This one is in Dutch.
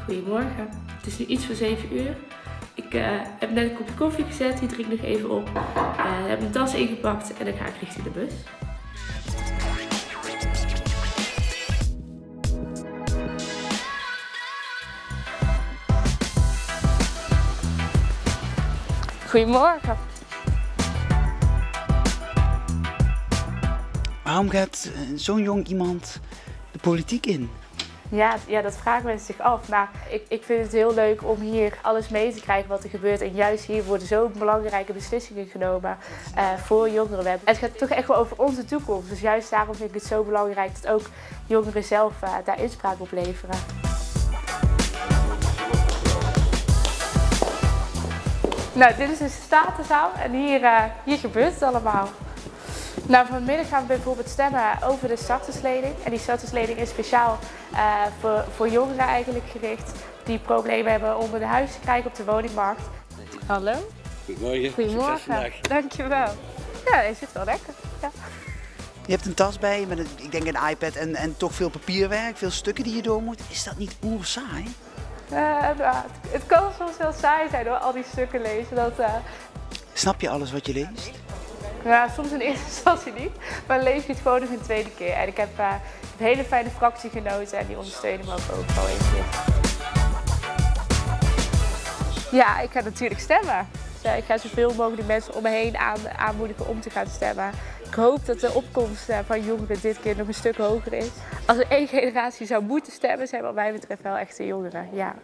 Goedemorgen, het is nu iets voor 7 uur. Ik heb net een kopje koffie gezet, die drink ik nog even op. Heb mijn tas ingepakt en dan ga ik richting de bus. Goedemorgen. Waarom gaat zo'n jong iemand de politiek in? Ja, dat vragen mensen zich af. Maar ik vind het heel leuk om hier alles mee te krijgen wat er gebeurt. En juist hier worden zo belangrijke beslissingen genomen voor jongeren. Het gaat toch echt wel over onze toekomst. Dus juist daarom vind ik het zo belangrijk dat ook jongeren zelf daar inspraak op leveren. Nou, dit is de Statenzaal en hier gebeurt het allemaal. Nou, vanmiddag gaan we bijvoorbeeld stemmen over de starterslening. En die starterslening is speciaal voor jongeren eigenlijk gericht die problemen hebben om een huis te krijgen op de woningmarkt. Hallo. Goedemorgen. Goedemorgen. Succes vandaag. Dankjewel. Ja, hij zit wel lekker. Ja. Je hebt een tas bij je met ik denk een iPad en toch veel papierwerk, veel stukken die je door moet. Is dat niet oerzaai? Het kan soms heel saai zijn hoor, al die stukken lezen. Snap je alles wat je leest? Ja, soms in eerste instantie niet, maar lees je het gewoon nog een tweede keer. En ik heb een hele fijne fractiegenoten en die ondersteunen me ook overal even. Ja, ik ga natuurlijk stemmen. Dus, ik ga zoveel mogelijk mensen om me heen aanmoedigen om te gaan stemmen. Ik hoop dat de opkomst van jongeren dit keer nog een stuk hoger is. Als er één generatie zou moeten stemmen, zijn wat mij betreft wel echt de jongeren, ja.